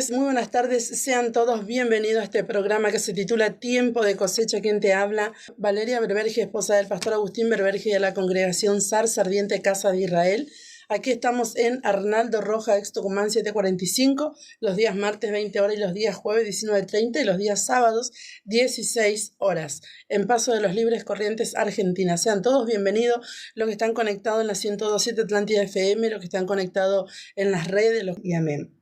muy buenas tardes, sean todos bienvenidos a este programa que se titula Tiempo de Cosecha. Quien te habla, Valeria Berberge, esposa del pastor Agustín Berberge de la congregación Zarza Ardiente Casa de Israel. Aquí estamos en Arnaldo Roja, ex Tucumán 745, los días martes 20 horas y los días jueves 19:30 y los días sábados 16 horas, en Paso de los Libres, Corrientes, Argentina. Sean todos bienvenidos los que están conectados en la 102.7 Atlántida FM, los que están conectados en las redes, y amén.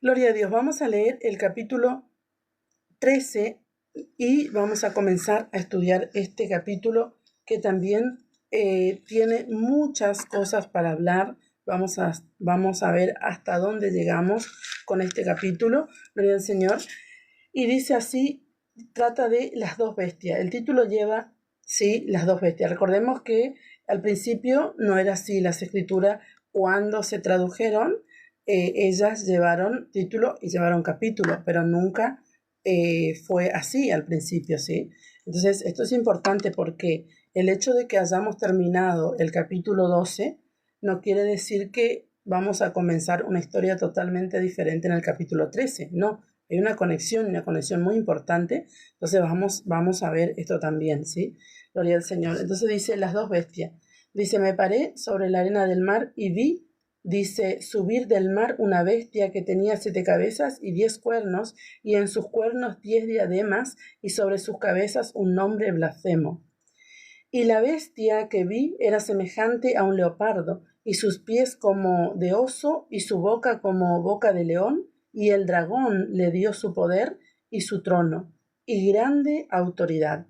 Gloria a Dios. Vamos a leer el capítulo 13 y vamos a comenzar a estudiar este capítulo que también tiene muchas cosas para hablar. Vamos a ver hasta dónde llegamos con este capítulo. Gloria al Señor. Y dice así, trata de las dos bestias. El título lleva, sí, las dos bestias. Recordemos que al principio no era así las escrituras. Cuando se tradujeron, ellas llevaron título y llevaron capítulo, pero nunca fue así al principio, ¿sí? Entonces, esto es importante porque el hecho de que hayamos terminado el capítulo 12 no quiere decir que vamos a comenzar una historia totalmente diferente en el capítulo 13, no. Hay una conexión muy importante. Entonces vamos a ver esto también, ¿sí? Gloria al Señor. Entonces dice, las dos bestias. Dice, me paré sobre la arena del mar y vi, dice, subir del mar una bestia que tenía 7 cabezas y 10 cuernos, y en sus cuernos 10 diademas, y sobre sus cabezas un nombre blasfemo. Y la bestia que vi era semejante a un leopardo, y sus pies como de oso, y su boca como boca de león, y el dragón le dio su poder y su trono, y grande autoridad.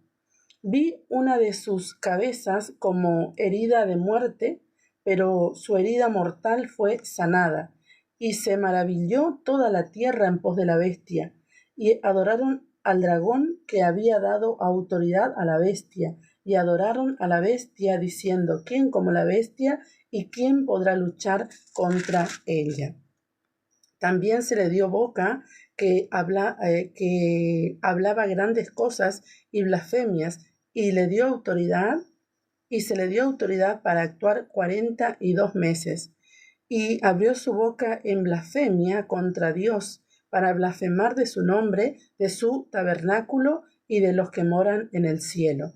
Vi una de sus cabezas como herida de muerte, pero su herida mortal fue sanada, y se maravilló toda la tierra en pos de la bestia, y adoraron al dragón que había dado autoridad a la bestia, y adoraron a la bestia diciendo, ¿quién como la bestia y quién podrá luchar contra ella? También se le dio boca que hablaba grandes cosas y blasfemias, y se le dio autoridad para actuar 42 meses. Y abrió su boca en blasfemia contra Dios, para blasfemar de su nombre, de su tabernáculo y de los que moran en el cielo.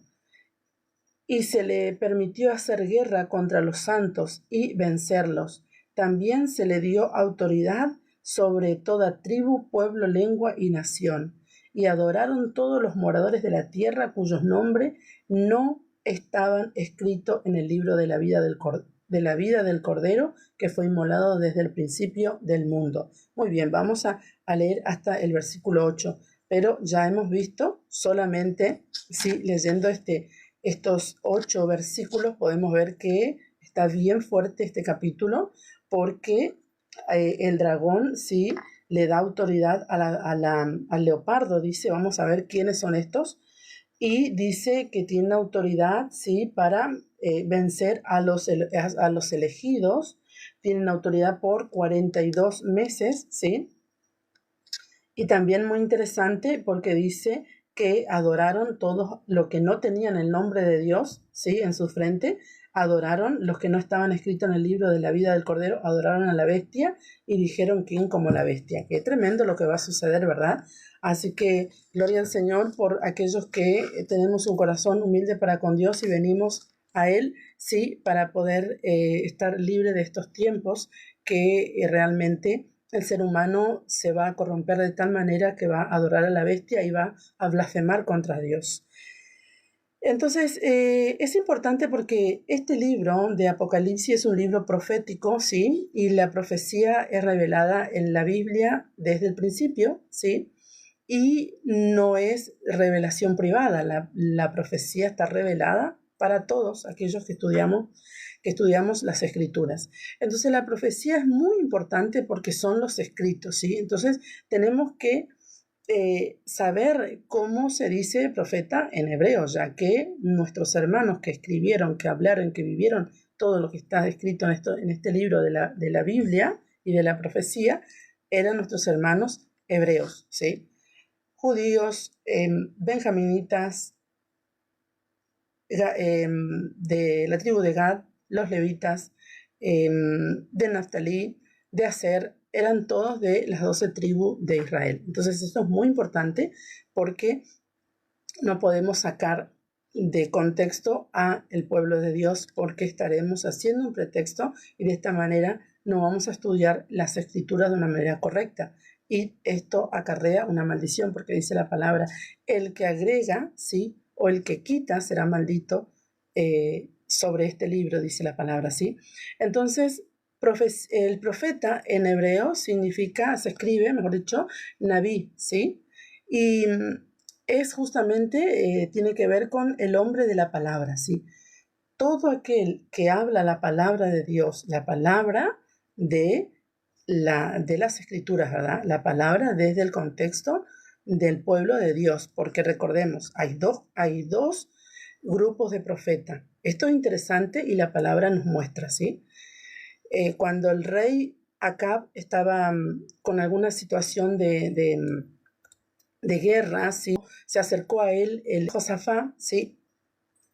Y se le permitió hacer guerra contra los santos y vencerlos. También se le dio autoridad sobre toda tribu, pueblo, lengua y nación. Y adoraron todos los moradores de la tierra cuyos nombres no estaban escritos en el libro de la vida del Cordero, que fue inmolado desde el principio del mundo. Muy bien, vamos a leer hasta el versículo 8, pero ya hemos visto solamente, sí, leyendo estos 8 versículos, podemos ver que está bien fuerte este capítulo, porque el dragón sí le da autoridad al leopardo. Dice, vamos a ver quiénes son estos, y dice que tiene autoridad, sí, para vencer a los elegidos. Tienen autoridad por 42 meses, sí. Y también muy interesante porque dice que adoraron todos los que no tenían el nombre de Dios, ¿sí?, en su frente. Adoraron los que no estaban escritos en el libro de la vida del Cordero, adoraron a la bestia y dijeron, ¿quién como la bestia? Qué tremendo lo que va a suceder, ¿verdad? Así que gloria al Señor por aquellos que tenemos un corazón humilde para con Dios y venimos a Él, sí, para poder estar libre de estos tiempos que realmente el ser humano se va a corromper de tal manera que va a adorar a la bestia y va a blasfemar contra Dios. Entonces, es importante porque este libro de Apocalipsis es un libro profético, ¿sí? Y la profecía es revelada en la Biblia desde el principio, ¿sí? Y no es revelación privada, la profecía está revelada para todos aquellos que estudiamos las escrituras. Entonces la profecía es muy importante porque son los escritos, ¿sí? Entonces tenemos que saber cómo se dice profeta en hebreo, ya que nuestros hermanos que escribieron, que hablaron, que vivieron todo lo que está escrito en este libro de la Biblia y de la profecía, eran nuestros hermanos hebreos, ¿sí? Judíos, benjaminitas, de la tribu de Gad, los levitas, de Naftalí, de Aser, eran todos de las 12 tribus de Israel. Entonces esto es muy importante porque no podemos sacar de contexto a el pueblo de Dios, porque estaremos haciendo un pretexto y de esta manera no vamos a estudiar las escrituras de una manera correcta. Y esto acarrea una maldición, porque dice la palabra, el que agrega, ¿sí? O el que quita será maldito sobre este libro, dice la palabra, ¿sí? Entonces, el profeta en hebreo significa, se escribe, mejor dicho, Naví, ¿sí? Y es justamente, tiene que ver con el hombre de la palabra, ¿sí? Todo aquel que habla la palabra de Dios, la palabra de las escrituras, ¿verdad? La palabra desde el contexto del pueblo de Dios, porque recordemos, hay dos grupos de profetas. Esto es interesante y la palabra nos muestra, ¿sí? Cuando el rey Acab estaba con alguna situación de guerra, ¿sí? Se acercó a él el Josafá, ¿sí?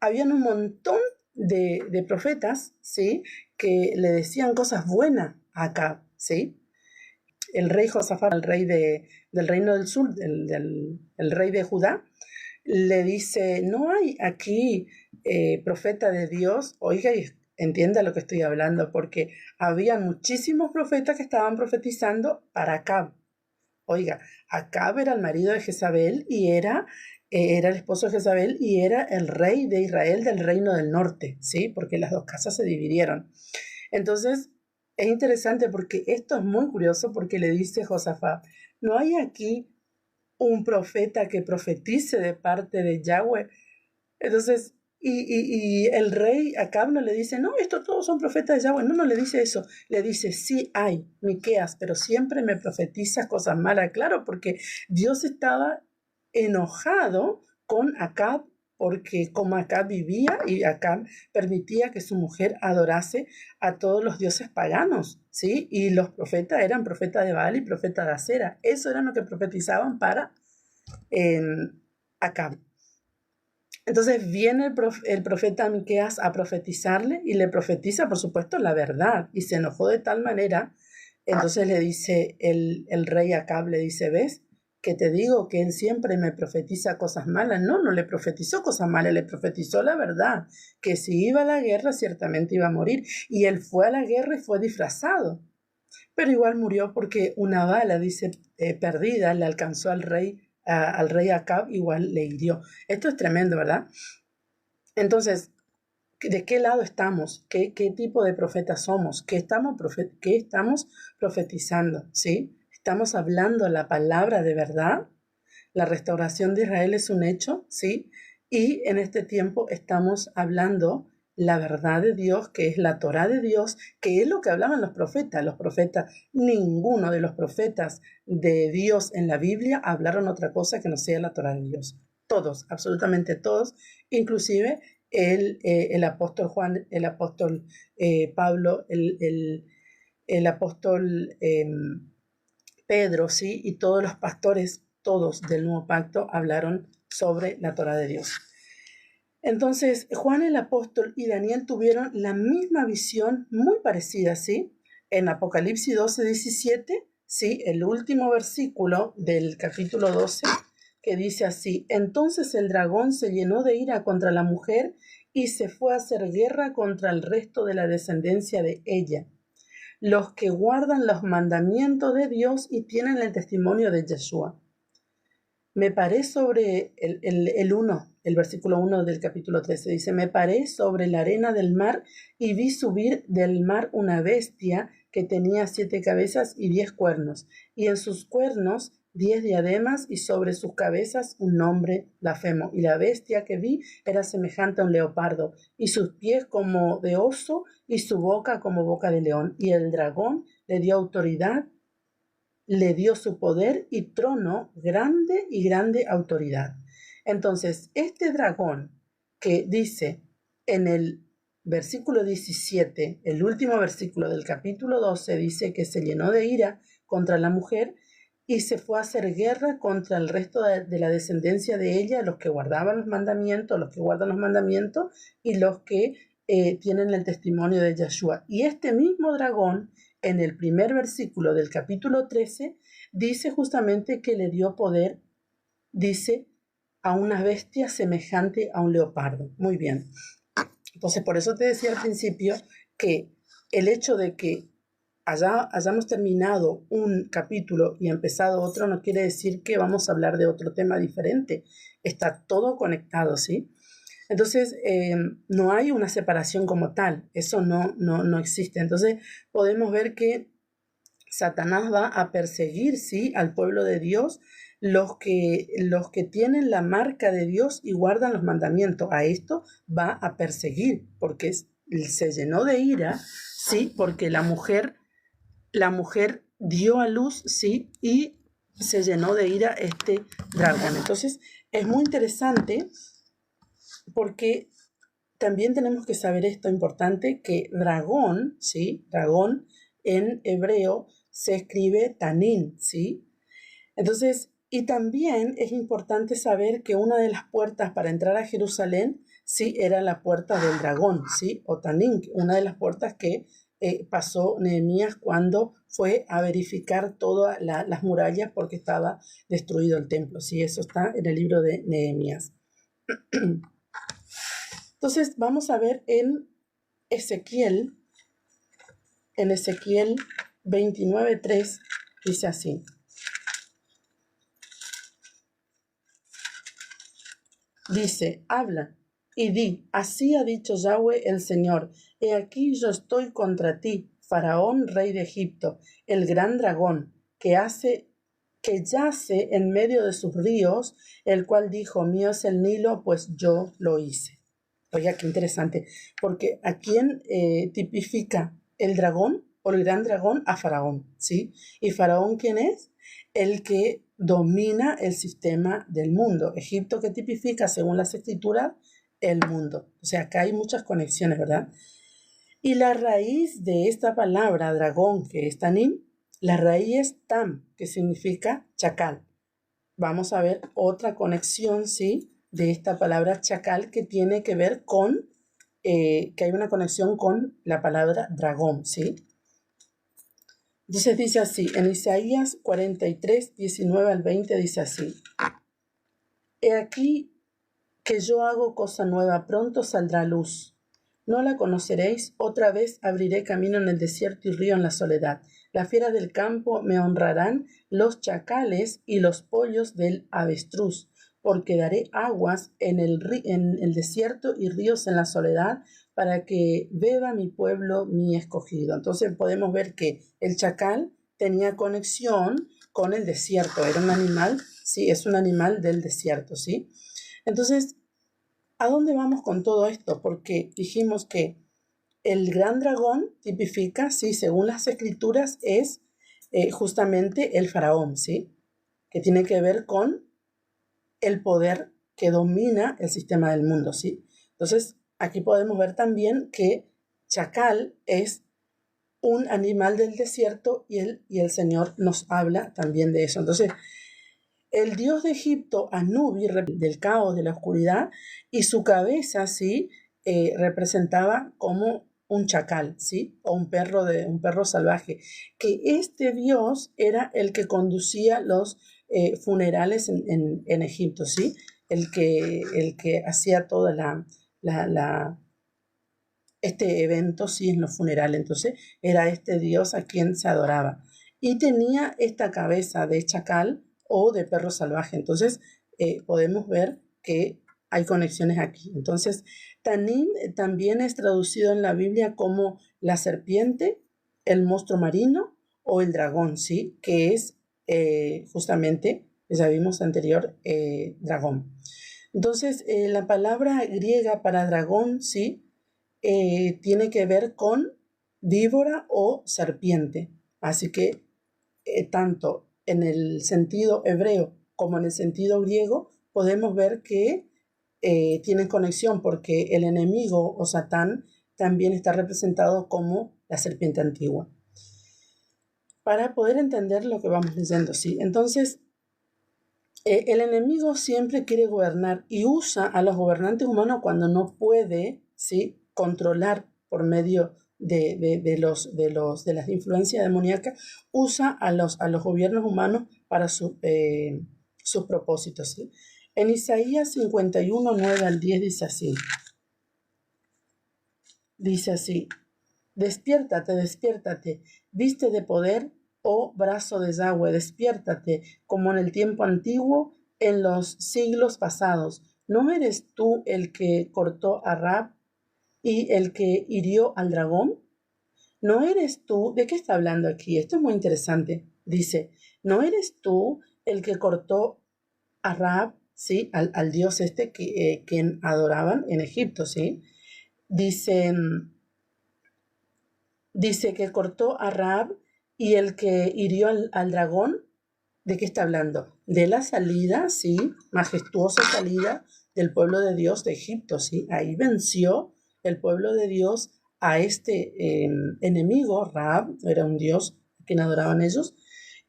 Habían un montón de profetas, ¿sí? Que le decían cosas buenas a Acab, ¿sí? El rey Josafat, el rey del reino del sur, el rey de Judá, le dice, no hay aquí profeta de Dios, oiga y entienda lo que estoy hablando, porque había muchísimos profetas que estaban profetizando para Acab. Oiga, Acab era el marido de Jezabel y era el esposo de Jezabel y era el rey de Israel del reino del norte, ¿sí? Porque las dos casas se dividieron. Entonces, es interesante porque esto es muy curioso porque le dice Josafat, ¿no hay aquí un profeta que profetice de parte de Yahweh? Entonces, y el rey Acab no le dice, no, estos todos son profetas de Yahweh. No le dice eso. Le dice, sí hay, Miqueas, pero siempre me profetizas cosas malas. Claro, porque Dios estaba enojado con Acab, porque como Acab vivía y Acab permitía que su mujer adorase a todos los dioses paganos, ¿sí? Y los profetas eran profetas de Baal y profetas de Acera. Eso era lo que profetizaban para Acab. Entonces viene el profeta Miqueas a profetizarle y le profetiza, por supuesto, la verdad. Y se enojó de tal manera, entonces le dice el rey Acab, le dice, ¿ves? Que te digo que él siempre me profetiza cosas malas. No le profetizó cosas malas, le profetizó la verdad, que si iba a la guerra ciertamente iba a morir. Y él fue a la guerra y fue disfrazado. Pero igual murió porque una bala, dice, perdida, le alcanzó al rey Acab, igual le hirió. Esto es tremendo, ¿verdad? Entonces, ¿de qué lado estamos? ¿Qué tipo de profetas somos? ¿Qué estamos profetizando? ¿Sí? ¿Estamos hablando la palabra de verdad? La restauración de Israel es un hecho, ¿sí? Y en este tiempo estamos hablando la verdad de Dios, que es la Torá de Dios, que es lo que hablaban los profetas. Los profetas, ninguno de los profetas de Dios en la Biblia hablaron otra cosa que no sea la Torá de Dios. Todos, absolutamente todos, inclusive el apóstol Juan, el apóstol Pablo, el apóstol Pedro, ¿sí? Y todos los pastores, todos del Nuevo Pacto, hablaron sobre la Torá de Dios. Entonces, Juan el apóstol y Daniel tuvieron la misma visión, muy parecida, ¿sí? En Apocalipsis 12:17, ¿sí? El último versículo del capítulo 12, que dice así, entonces el dragón se llenó de ira contra la mujer y se fue a hacer guerra contra el resto de la descendencia de ella, los que guardan los mandamientos de Dios y tienen el testimonio de Yeshua. Me paré sobre el versículo 1 del capítulo 13, dice, me paré sobre la arena del mar y vi subir del mar una bestia que tenía 7 cabezas y 10 cuernos, y en sus cuernos 10 diademas y sobre sus cabezas un nombre blasfemo. Y la bestia que vi era semejante a un leopardo, y sus pies como de oso y su boca como boca de león. Y el dragón le dio autoridad, le dio su poder y trono, grande y grande autoridad. Entonces, este dragón que dice en el versículo 17, el último versículo del capítulo 12, dice que se llenó de ira contra la mujer y se fue a hacer guerra contra el resto de la descendencia de ella, los que guardaban los mandamientos, los que guardan los mandamientos y los que tienen el testimonio de Yeshua. Y este mismo dragón en el primer versículo del capítulo 13, dice justamente que le dio poder, dice, a una bestia semejante a un leopardo. Muy bien. Entonces, por eso te decía al principio que el hecho de que hayamos terminado un capítulo y empezado otro no quiere decir que vamos a hablar de otro tema diferente. Está todo conectado, ¿sí? Entonces, no hay una separación como tal. Eso no existe. Entonces, podemos ver que Satanás va a perseguir, ¿sí?, al pueblo de Dios, los que tienen la marca de Dios y guardan los mandamientos. A esto va a perseguir, porque se llenó de ira, ¿sí?, porque la mujer dio a luz, ¿sí?, y se llenó de ira este dragón. Entonces, es muy interesante porque también tenemos que saber esto importante, que dragón, ¿sí?, dragón en hebreo se escribe tanín, ¿sí? Entonces, y también es importante saber que una de las puertas para entrar a Jerusalén, sí, era la puerta del dragón, ¿sí? O tanín, una de las puertas que pasó Nehemías cuando fue a verificar todas las murallas porque estaba destruido el templo, ¿sí? Eso está en el libro de Nehemías. Entonces, vamos a ver en Ezequiel 29:3, dice así. Dice, habla y di, así ha dicho Yahweh el Señor, he aquí yo estoy contra ti, Faraón, rey de Egipto, el gran dragón, que yace en medio de sus ríos, el cual dijo, mío es el Nilo, pues yo lo hice. Oiga, qué interesante, porque ¿a quién tipifica el dragón o el gran dragón? A Faraón, ¿sí? ¿Y Faraón quién es? El que domina el sistema del mundo. Egipto, que tipifica, según las escrituras, el mundo. O sea, acá hay muchas conexiones, ¿verdad? Y la raíz de esta palabra, dragón, que es tanín, la raíz es tam, que significa chacal. Vamos a ver otra conexión, ¿sí?, de esta palabra chacal que tiene que ver con, que hay una conexión con la palabra dragón, ¿sí? Entonces dice así, en Isaías 43, 19 al 20 dice así, he aquí que yo hago cosa nueva, pronto saldrá luz. No la conoceréis, otra vez abriré camino en el desierto y río en la soledad. Las fieras del campo me honrarán, los chacales y los pollos del avestruz, porque daré aguas en el desierto y ríos en la soledad, para que beba mi pueblo, mi escogido. Entonces podemos ver que el chacal tenía conexión con el desierto, era un animal, sí, es un animal del desierto, ¿sí? Entonces, ¿a dónde vamos con todo esto? Porque dijimos que el gran dragón tipifica, sí, según las escrituras, es justamente el faraón, ¿sí? Que tiene que ver con el poder que domina el sistema del mundo, ¿sí? Entonces, aquí podemos ver también que chacal es un animal del desierto y el Señor nos habla también de eso. Entonces, el dios de Egipto, Anubi, del caos, de la oscuridad, y su cabeza, ¿sí?, representaba como un chacal, ¿sí?, o un perro salvaje, que este dios era el que conducía los funerales en Egipto, ¿sí?, el que hacía toda este evento, sí, en los funerales. Entonces era este dios a quien se adoraba y tenía esta cabeza de chacal o de perro salvaje. Entonces podemos ver que hay conexiones aquí. Entonces Tanín también es traducido en la Biblia como la serpiente, el monstruo marino o el dragón, ¿sí?, que es justamente, ya vimos anterior, dragón. Entonces la palabra griega para dragón, ¿sí?, tiene que ver con víbora o serpiente. Así que tanto en el sentido hebreo como en el sentido griego podemos ver que tienen conexión, porque el enemigo o Satán también está representado como la serpiente antigua. Para poder entender lo que vamos leyendo, ¿sí? Entonces, el enemigo siempre quiere gobernar y usa a los gobernantes humanos cuando no puede, ¿sí?, controlar por medio de las influencias demoníacas, usa a los gobiernos humanos para sus propósitos, ¿sí? En Isaías 51, 9 al 10 dice así: despiértate, despiértate, viste de poder, oh brazo de Yahweh, despiértate, como en el tiempo antiguo, en los siglos pasados. ¿No eres tú el que cortó a Rab y el que hirió al dragón? ¿No eres tú? ¿De qué está hablando aquí? Esto es muy interesante. Dice, ¿no eres tú el que cortó a Rab, ¿sí? Al dios este que adoraban en Egipto, ¿sí? Dice, dice que cortó a Rab y el que hirió al dragón. ¿De qué está hablando? De la salida, ¿sí? Majestuosa salida del pueblo de Dios de Egipto, ¿sí? Ahí venció el pueblo de Dios a este enemigo. Rab era un dios a quien adoraban ellos,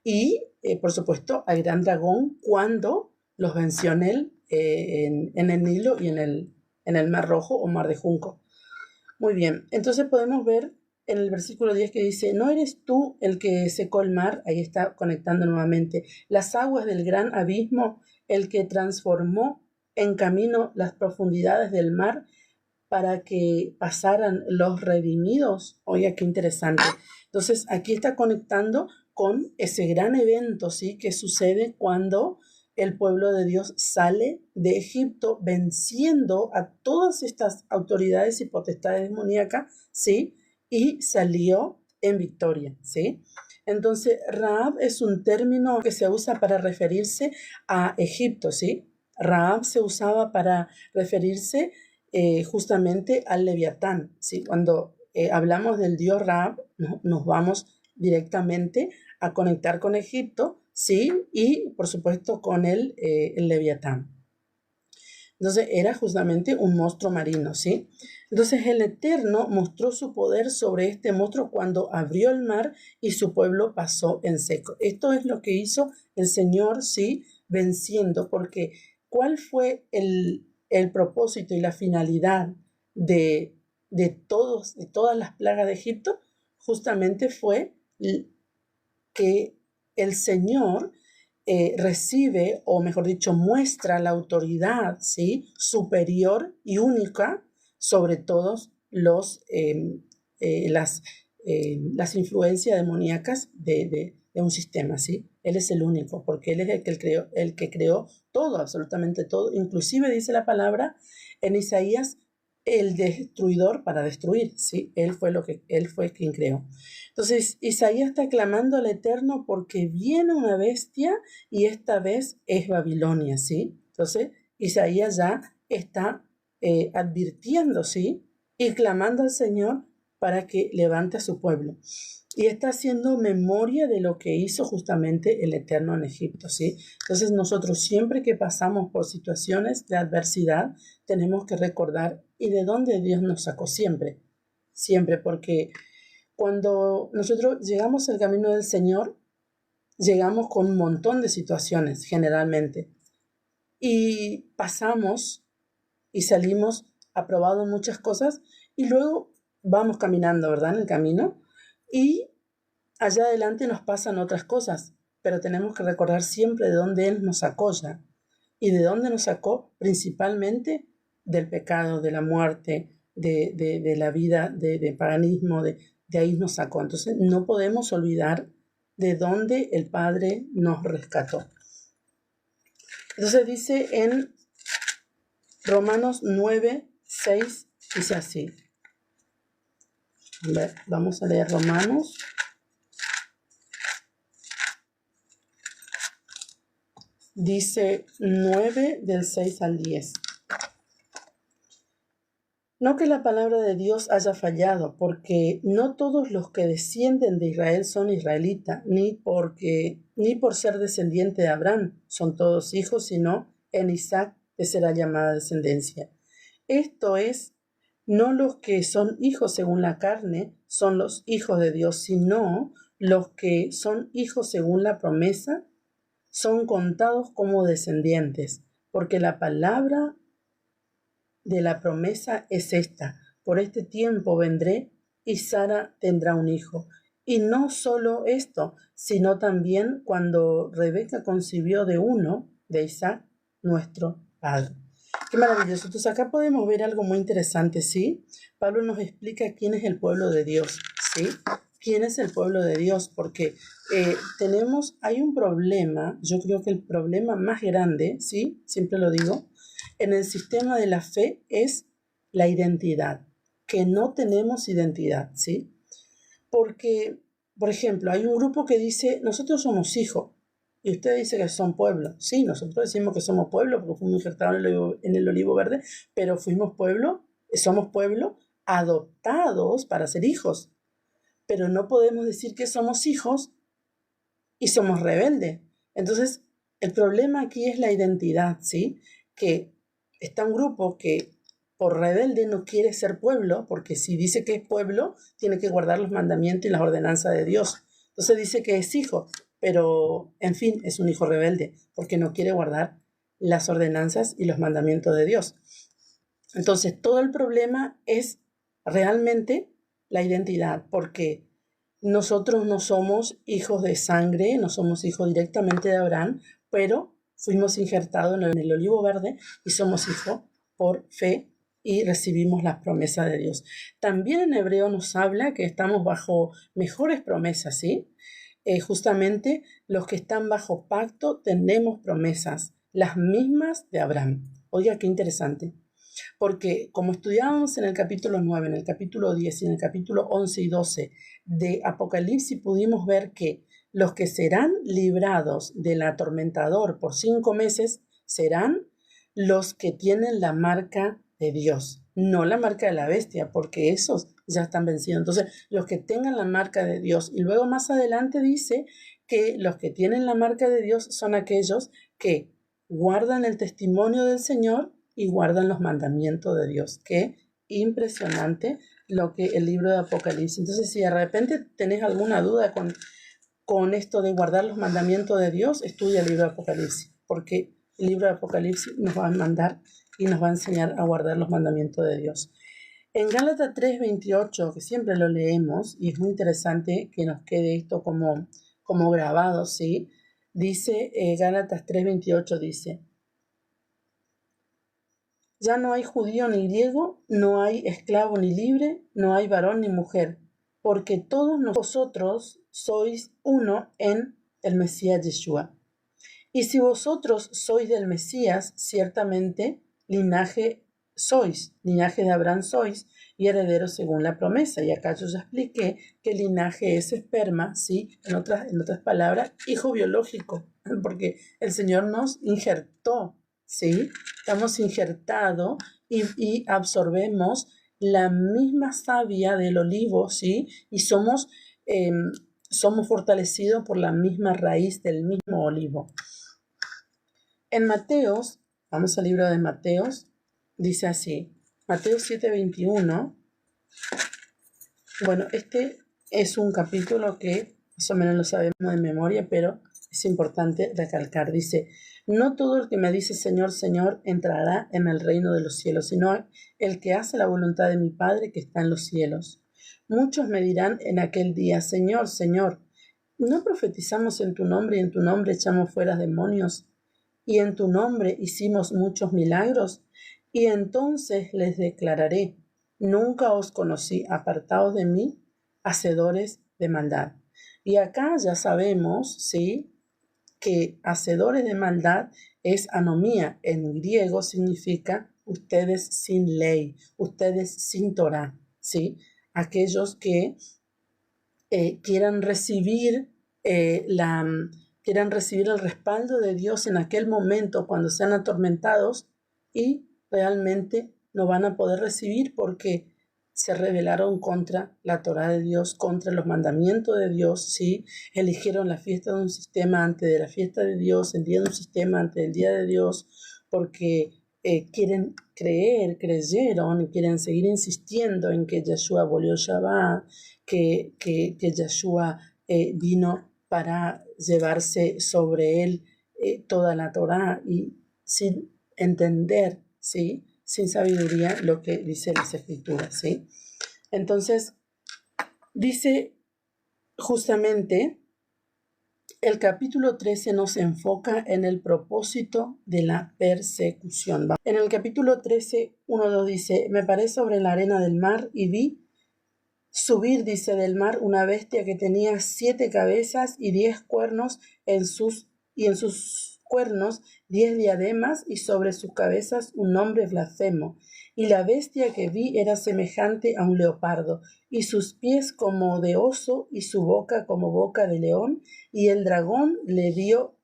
y por supuesto al gran dragón cuando los venció en el Nilo y en el Mar Rojo o Mar de Junco. Muy bien, entonces podemos ver en el versículo 10 que dice, ¿no eres tú el que secó el mar? Ahí está conectando nuevamente. Las aguas del gran abismo, el que transformó en camino las profundidades del mar para que pasaran los redimidos. Oiga, qué interesante. Entonces, aquí está conectando con ese gran evento, ¿sí? Que sucede cuando el pueblo de Dios sale de Egipto venciendo a todas estas autoridades y potestades demoníacas, ¿sí? Y salió en victoria, ¿sí? Entonces, Rahab es un término que se usa para referirse a Egipto, ¿sí? Rahab se usaba para referirse justamente al Leviatán, ¿sí? Cuando hablamos del dios Ra, nos vamos directamente a conectar con Egipto, ¿sí? Y por supuesto con el Leviatán. Entonces era justamente un monstruo marino, ¿sí? Entonces el Eterno mostró su poder sobre este monstruo cuando abrió el mar y su pueblo pasó en seco. Esto es lo que hizo el Señor, ¿sí? Venciendo, porque ¿cuál fue el propósito y la finalidad de todas las plagas de Egipto? Justamente fue que el Señor recibe, o mejor dicho, muestra la autoridad, ¿sí? Superior y única sobre todos las influencias demoníacas de un sistema, ¿sí? Él es el único, porque Él es el que creó todo, absolutamente todo. Inclusive dice la palabra en Isaías, el destruidor para destruir, ¿sí? Él fue quien creó. Entonces, Isaías está clamando al Eterno porque viene una bestia y esta vez es Babilonia, ¿sí? Entonces, Isaías ya está advirtiendo, ¿sí? Y clamando al Señor para que levante a su pueblo. Y está haciendo memoria de lo que hizo justamente el Eterno en Egipto, ¿sí? Entonces nosotros siempre que pasamos por situaciones de adversidad, tenemos que recordar y de dónde Dios nos sacó siempre, siempre, porque cuando nosotros llegamos al camino del Señor, llegamos con un montón de situaciones generalmente y pasamos y salimos aprobados en muchas cosas y luego vamos caminando, ¿verdad? En el camino y allá adelante nos pasan otras cosas, pero tenemos que recordar siempre de dónde Él nos sacó ya y de dónde nos sacó principalmente del pecado, de la muerte, de la vida, de paganismo, de ahí nos sacó. Entonces no podemos olvidar de dónde el Padre nos rescató. Entonces dice en Romanos 9, 6, dice así. Vamos a leer Romanos. Dice 9 del 6 al 10. No que la palabra de Dios haya fallado, porque no todos los que descienden de Israel son israelitas, ni por ser descendiente de Abraham son todos hijos, sino en Isaac te será llamada descendencia. Esto es, no los que son hijos según la carne son los hijos de Dios, sino los que son hijos según la promesa son contados como descendientes, porque la palabra de la promesa es esta: por este tiempo vendré y Sara tendrá un hijo. Y no solo esto, sino también cuando Rebeca concibió de uno, de Isaac, nuestro padre. Qué maravilloso. Entonces acá podemos ver algo muy interesante, ¿sí? Pablo nos explica quién es el pueblo de Dios, ¿sí? ¿Quién es el pueblo de Dios? Porque hay un problema, yo creo que el problema más grande, ¿sí? Siempre lo digo, en el sistema de la fe es la identidad, que no tenemos identidad, ¿sí? Porque, por ejemplo, hay un grupo que dice, nosotros somos hijos, y usted dice que son pueblo. Sí, nosotros decimos que somos pueblo porque fuimos injertados en el olivo verde, pero somos pueblo adoptados para ser hijos. Pero no podemos decir que somos hijos y somos rebeldes. Entonces, el problema aquí es la identidad, ¿sí? Que está un grupo que por rebelde no quiere ser pueblo, porque si dice que es pueblo, tiene que guardar los mandamientos y las ordenanzas de Dios. Entonces dice que es hijo, pero en fin, es un hijo rebelde, porque no quiere guardar las ordenanzas y los mandamientos de Dios. Entonces, todo el problema es realmente la identidad, porque nosotros no somos hijos de sangre, no somos hijos directamente de Abraham, pero fuimos injertados en el olivo verde y somos hijos por fe y recibimos las promesas de Dios. También en Hebreo nos habla que estamos bajo mejores promesas, ¿sí? Justamente los que están bajo pacto tenemos promesas, las mismas de Abraham. Oiga, qué interesante. Porque como estudiábamos en el capítulo 9, en el capítulo 10 y en el capítulo 11 y 12 de Apocalipsis, pudimos ver que los que serán librados del atormentador por 5 meses serán los que tienen la marca de Dios, no la marca de la bestia, porque esos ya están vencidos. Entonces, los que tengan la marca de Dios, y luego más adelante dice que los que tienen la marca de Dios son aquellos que guardan el testimonio del Señor y guardan los mandamientos de Dios. Qué impresionante lo que el libro de Apocalipsis. Entonces, si de repente tenés alguna duda con esto de guardar los mandamientos de Dios, estudia el libro de Apocalipsis, porque el libro de Apocalipsis nos va a mandar y nos va a enseñar a guardar los mandamientos de Dios. En Gálatas 3:28, que siempre lo leemos, y es muy interesante que nos quede esto como grabado, ¿sí? Dice, Gálatas 3:28 dice, ya no hay judío ni griego, no hay esclavo ni libre, no hay varón ni mujer, porque todos vosotros sois uno en el Mesías Yeshua. Y si vosotros sois del Mesías, ciertamente linaje de Abraham sois y herederos según la promesa. Y acá yo ya expliqué que el linaje es esperma, ¿sí? En otras palabras, hijo biológico, porque el Señor nos injertó, ¿sí? Estamos injertados y absorbemos la misma savia del olivo, ¿sí? Y somos fortalecidos por la misma raíz del mismo olivo. En Mateos, vamos al libro de Mateos, dice así, Mateo 7:21. Bueno, este es un capítulo que más o menos lo sabemos de memoria, pero es importante recalcar. Dice, no todo el que me dice Señor, Señor, entrará en el reino de los cielos, sino el que hace la voluntad de mi Padre que está en los cielos. Muchos me dirán en aquel día, Señor, Señor, ¿no profetizamos en tu nombre y en tu nombre echamos fuera demonios? Y en tu nombre hicimos muchos milagros, y entonces les declararé, nunca os conocí, apartaos de mí, hacedores de maldad. Y acá ya sabemos, ¿sí?, que hacedores de maldad es anomía, en griego significa ustedes sin ley, ustedes sin Torah, ¿sí? Aquellos que quieran recibir el respaldo de Dios en aquel momento cuando sean atormentados y realmente no van a poder recibir porque se rebelaron contra la Torá de Dios, contra los mandamientos de Dios, ¿sí? Eligieron la fiesta de un sistema antes de la fiesta de Dios, el día de un sistema antes del día de Dios, porque creyeron y quieren seguir insistiendo en que Yeshua abolió Shabbat, que Yeshua vino para llevarse sobre él toda la Torá y sin entender, ¿sí?, sin sabiduría lo que dice las Escrituras, ¿sí? Entonces, Dice justamente, el capítulo 13 nos enfoca en el propósito de la persecución. En el capítulo 13, 1-2 dice, me paré sobre la arena del mar y vi subir, dice, del mar una bestia que tenía 7 cabezas y 10 cuernos en sus cuernos 10 diademas y sobre sus cabezas un nombre blasfemo. Y la bestia que vi era semejante a un leopardo, y sus pies como de oso, y su boca como boca de león, y el dragón le dio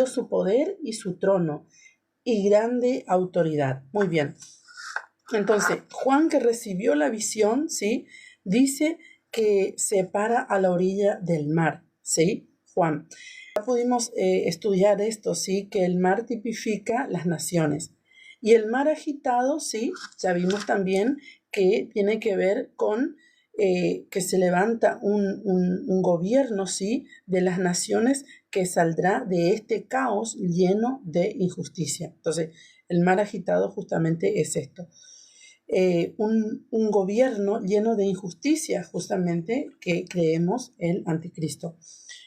su poder y su trono, y grande autoridad. Muy bien. Entonces, Juan, que recibió la visión, ¿sí?, dice que se para a la orilla del mar, ¿sí? Juan. Ya pudimos estudiar esto, ¿sí?, que el mar tipifica las naciones. Y el mar agitado, ¿sí?, ya vimos también que tiene que ver con que se levanta un gobierno, ¿sí?, de las naciones que saldrá de este caos lleno de injusticia. Entonces, el mar agitado justamente es esto. Un gobierno lleno de injusticia, justamente, que creemos el anticristo.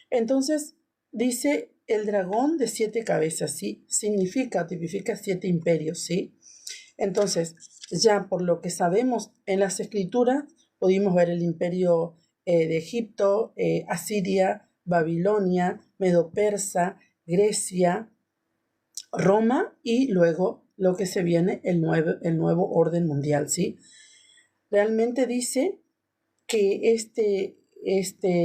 Entonces, dice el dragón de 7 cabezas, ¿sí? Significa, tipifica 7 imperios, ¿sí? Entonces, ya por lo que sabemos en las escrituras, pudimos ver el imperio de Egipto, Asiria, Babilonia, Medo-Persa, Grecia, Roma y luego lo que se viene, el nuevo orden mundial, ¿sí? Realmente dice que este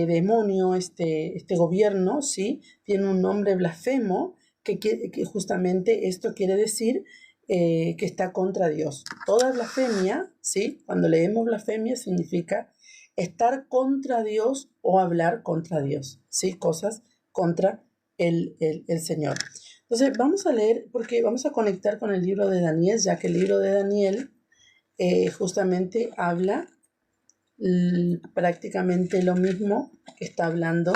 demonio, este gobierno, ¿sí?, tiene un nombre blasfemo, que justamente esto quiere decir que está contra Dios. Toda blasfemia, ¿sí?, cuando leemos blasfemia significa estar contra Dios o hablar contra Dios, ¿sí?, cosas contra el Señor. Entonces vamos a leer, porque vamos a conectar con el libro de Daniel, ya que el libro de Daniel justamente habla prácticamente lo mismo que está hablando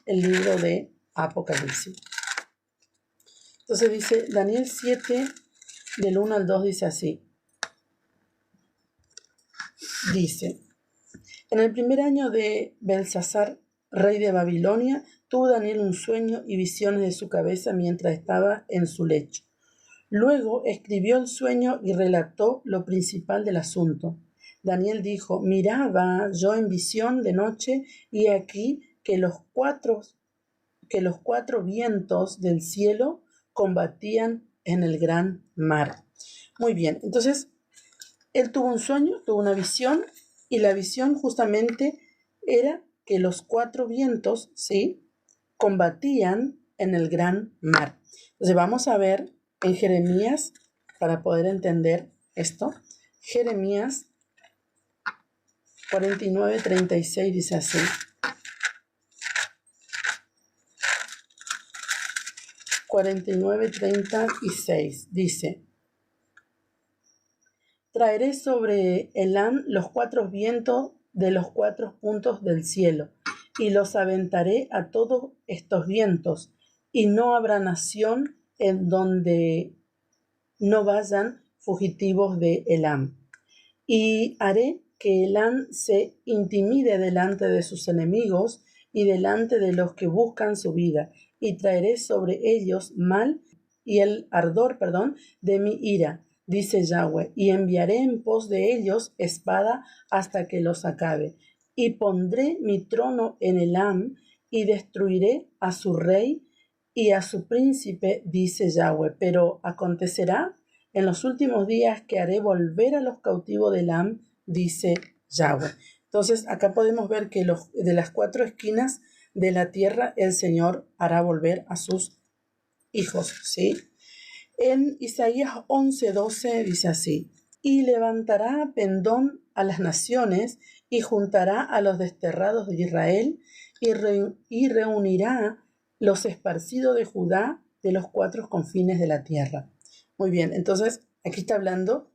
el libro de Apocalipsis. Entonces dice, Daniel 7, del 1 al 2 dice así. Dice, en el primer año de Belsasar, rey de Babilonia, tuvo Daniel un sueño y visiones de su cabeza mientras estaba en su lecho. Luego escribió el sueño y relató lo principal del asunto. Daniel dijo, miraba yo en visión de noche y aquí que los cuatro vientos del cielo combatían en el gran mar. Muy bien, entonces él tuvo un sueño, tuvo una visión, y la visión justamente era que los 4 vientos, ¿sí?, combatían en el gran mar. Entonces vamos a ver en Jeremías, para poder entender esto, Jeremías 49:36 dice así. Dice, traeré sobre Elam los 4 vientos de los 4 puntos del cielo, y los aventaré a todos estos vientos, y no habrá nación en donde no vayan fugitivos de Elam. Y haré que Elam se intimide delante de sus enemigos y delante de los que buscan su vida, y traeré sobre ellos mal y el ardor, de mi ira, dice Yahweh, y enviaré en pos de ellos espada hasta que los acabe. Y pondré mi trono en Elam, y destruiré a su rey y a su príncipe, dice Yahweh. Pero acontecerá en los últimos días que haré volver a los cautivos de Elam, dice Yahweh. Entonces acá podemos ver que de las 4 esquinas de la tierra el Señor hará volver a sus hijos, ¿sí? En Isaías 11:12 dice así, y levantará pendón a las naciones y juntará a los desterrados de Israel y reunirá los esparcidos de Judá de los 4 confines de la tierra. Muy bien, entonces aquí está hablando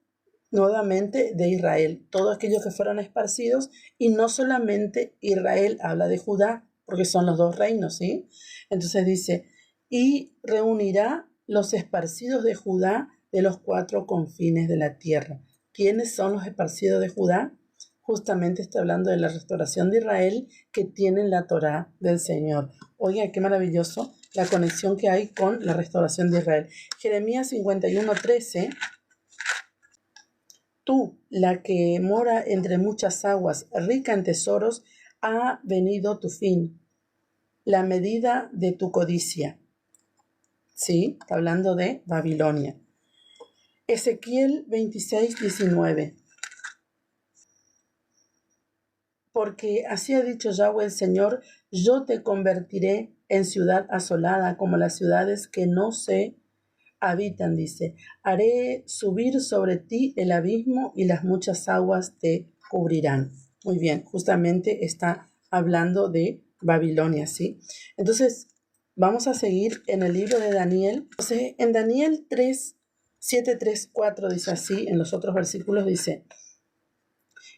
nuevamente de Israel, todos aquellos que fueron esparcidos, y no solamente Israel, habla de Judá, porque son los 2 reinos, ¿sí? Entonces dice, y reunirá los esparcidos de Judá de los 4 confines de la tierra. ¿Quiénes son los esparcidos de Judá? justamente está hablando de la restauración de Israel que tienen la Torá del Señor. Oiga, qué maravilloso la conexión que hay con la restauración de Israel. Jeremías 51:13. Tú, la que mora entre muchas aguas, rica en tesoros, ha venido tu fin, la medida de tu codicia. Sí, está hablando de Babilonia. Ezequiel 26:19. Porque así ha dicho Yahweh el Señor, yo te convertiré en ciudad asolada como las ciudades que no se habitan, dice. Haré subir sobre ti el abismo y las muchas aguas te cubrirán. Muy bien, justamente está hablando de Babilonia, ¿sí? Entonces, vamos a seguir en el libro de Daniel. Entonces, en Daniel 7:3-4 dice así, en los otros versículos dice: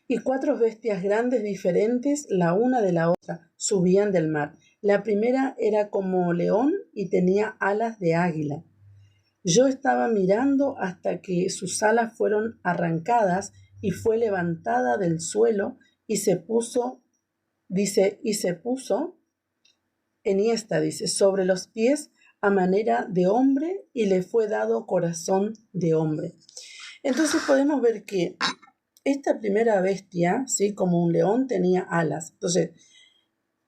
y 4 bestias grandes diferentes, la una de la otra, subían del mar. La primera era como león y tenía alas de águila. Yo estaba mirando hasta que sus alas fueron arrancadas y fue levantada del suelo y se puso, dice, enhiesta, dice, sobre los pies a manera de hombre y le fue dado corazón de hombre. Entonces podemos ver que esta primera bestia, ¿sí?, como un león, tenía alas. Entonces,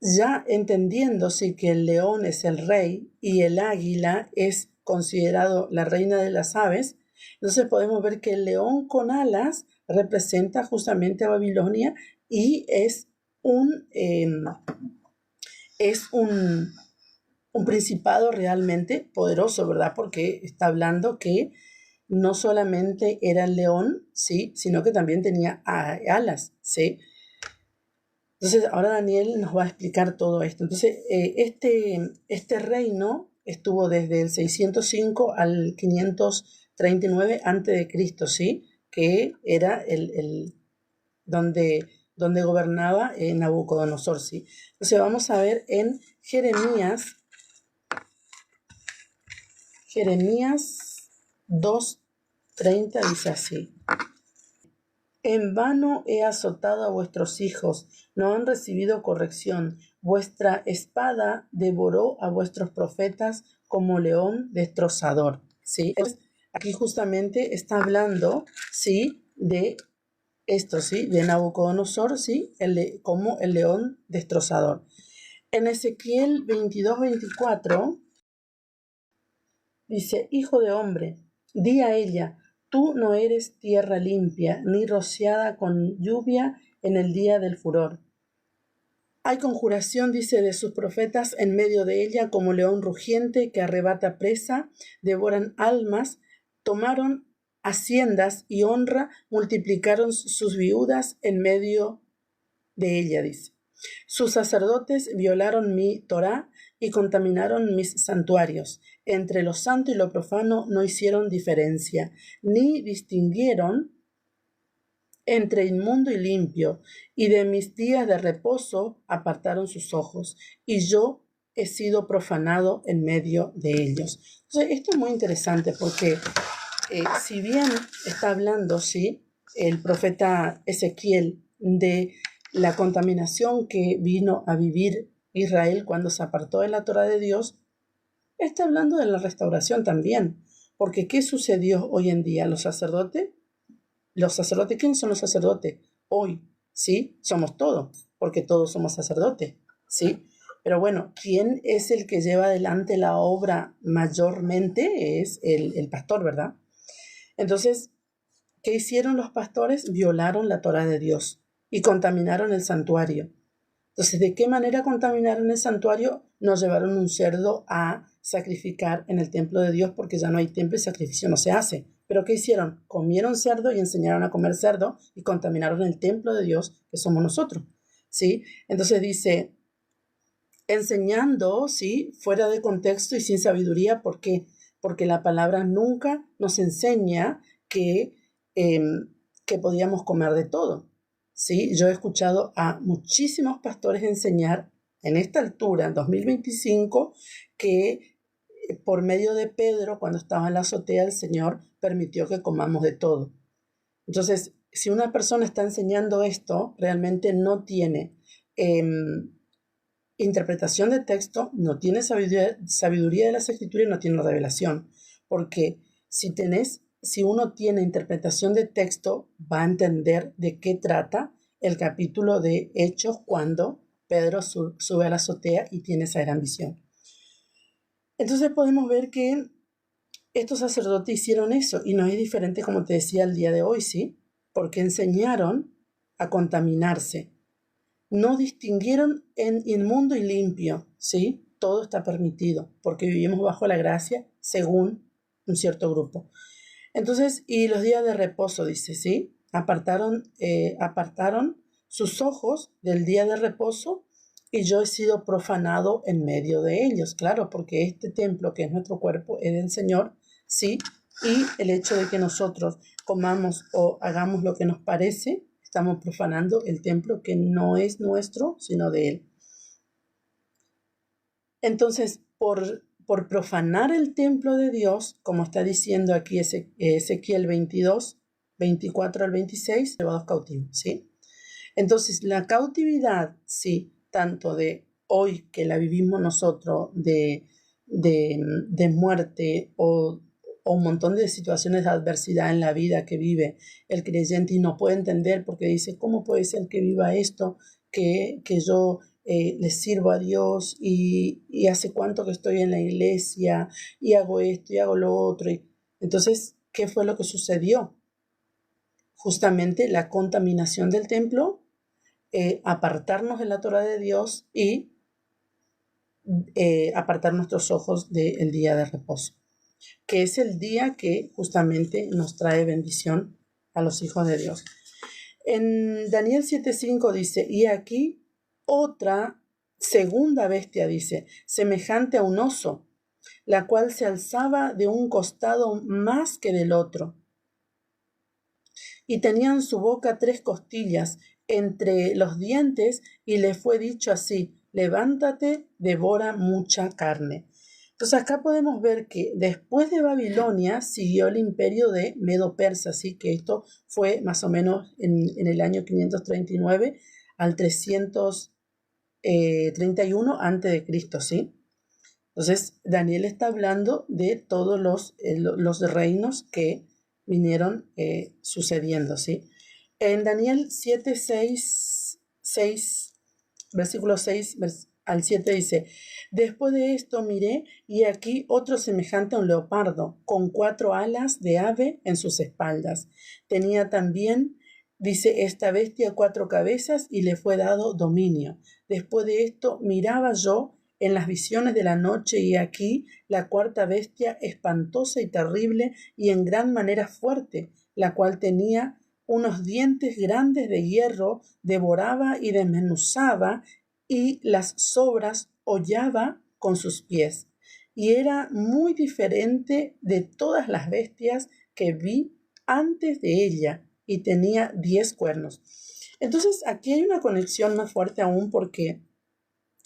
ya entendiendo sí que el león es el rey y el águila es considerado la reina de las aves, entonces podemos ver que el león con alas representa justamente a Babilonia y es un principado realmente poderoso, ¿verdad? Porque está hablando que no solamente era el león, ¿sí?, sino que también tenía alas, ¿sí? Entonces, ahora Daniel nos va a explicar todo esto. Entonces, este reino estuvo desde el 605 al 539 a.C., ¿sí?, que era donde gobernaba Nabucodonosor, ¿sí? Entonces, vamos a ver en Jeremías 2:30 dice así: en vano he azotado a vuestros hijos, no han recibido corrección. Vuestra espada devoró a vuestros profetas como león destrozador. ¿Sí? Aquí justamente está hablando, ¿sí?, de esto, ¿sí?, de Nabucodonosor, ¿sí?, como el león destrozador. En Ezequiel 22:24 dice: hijo de hombre, di a ella, tú no eres tierra limpia, ni rociada con lluvia en el día del furor. Hay conjuración, dice, de sus profetas en medio de ella, como león rugiente que arrebata presa, devoran almas, tomaron haciendas y honra, multiplicaron sus viudas en medio de ella, dice. Sus sacerdotes violaron mi Torá y contaminaron mis santuarios. Entre lo santo y lo profano no hicieron diferencia, ni distinguieron entre inmundo y limpio, y de mis días de reposo apartaron sus ojos, y yo he sido profanado en medio de ellos. Entonces, esto es muy interesante porque si bien está hablando, ¿sí?, el profeta Ezequiel de la contaminación que vino a vivir Israel cuando se apartó de la Torá de Dios, está hablando de la restauración también. Porque ¿qué sucedió hoy en día? Los sacerdotes, ¿quiénes son los sacerdotes? Hoy, ¿sí? Somos todos, porque todos somos sacerdotes, ¿sí? Pero bueno, ¿quién es el que lleva adelante la obra mayormente? Es el pastor, ¿verdad? Entonces, ¿qué hicieron los pastores? Violaron la Torá de Dios y contaminaron el santuario. Entonces, ¿de qué manera contaminaron el santuario? Nos llevaron un cerdo a sacrificar en el templo de Dios porque ya no hay templo y sacrificio no se hace. ¿Pero qué hicieron? Comieron cerdo y enseñaron a comer cerdo y contaminaron el templo de Dios, que somos nosotros, ¿sí? Entonces dice, enseñando, ¿sí?, fuera de contexto y sin sabiduría. ¿Por qué? Porque la palabra nunca nos enseña que podíamos comer de todo, ¿sí? Yo he escuchado a muchísimos pastores enseñar en esta altura, en 2025, que por medio de Pedro, cuando estaba en la azotea, el Señor permitió que comamos de todo. Entonces, si una persona está enseñando esto, realmente no tiene interpretación de texto, no tiene sabiduría de las escrituras y no tiene revelación. Porque si uno tiene interpretación de texto, va a entender de qué trata el capítulo de Hechos cuando Pedro sube a la azotea y tiene esa gran visión. Entonces podemos ver que estos sacerdotes hicieron eso y no es diferente, como te decía, el día de hoy, ¿sí? Porque enseñaron a contaminarse. No distinguieron en inmundo y limpio, ¿sí? Todo está permitido porque vivimos bajo la gracia según un cierto grupo. Entonces, y los días de reposo, dice, ¿sí? Apartaron sus ojos del día de reposo y yo he sido profanado en medio de ellos. Claro, porque este templo que es nuestro cuerpo es del Señor, ¿sí? Y el hecho de que nosotros comamos o hagamos lo que nos parece, estamos profanando el templo que no es nuestro, sino de Él. Entonces, por profanar el templo de Dios, como está diciendo aquí Ezequiel 22, 24 al 26, llevados cautivos, ¿sí? Entonces, la cautividad, sí, tanto de hoy que la vivimos nosotros, de muerte o un montón de situaciones de adversidad en la vida que vive el creyente y no puede entender porque dice, ¿cómo puede ser que viva esto? Que yo le sirvo a Dios y hace cuánto que estoy en la iglesia y hago esto y hago lo otro. Entonces, ¿qué fue lo que sucedió? Justamente la contaminación del templo, apartarnos de la Torah de Dios y apartar nuestros ojos del día de reposo, que es el día que justamente nos trae bendición a los hijos de Dios. En Daniel 7:5 dice, y aquí otra segunda bestia, dice, semejante a un oso, la cual se alzaba de un costado más que del otro, y tenía en su boca 3 costillas entre los dientes, y le fue dicho así, levántate, devora mucha carne. Entonces acá podemos ver que después de Babilonia siguió el imperio de Medo-Persa, ¿sí? Que esto fue más o menos en el año 539 al 331 antes de Cristo, ¿sí? Entonces Daniel está hablando de todos los reinos que vinieron sucediendo, ¿sí? En Daniel 7, 6, versículo 6 al 7 dice, después de esto miré y aquí otro semejante a un leopardo, con 4 alas de ave en sus espaldas. Tenía también, dice, esta bestia 4 cabezas y le fue dado dominio. Después de esto miraba yo en las visiones de la noche y aquí la 4ª bestia espantosa y terrible y en gran manera fuerte, la cual tenía unos dientes grandes de hierro, devoraba y desmenuzaba y las sobras hollaba con sus pies. Y era muy diferente de todas las bestias que vi antes de ella y tenía 10 cuernos. Entonces aquí hay una conexión más fuerte aún porque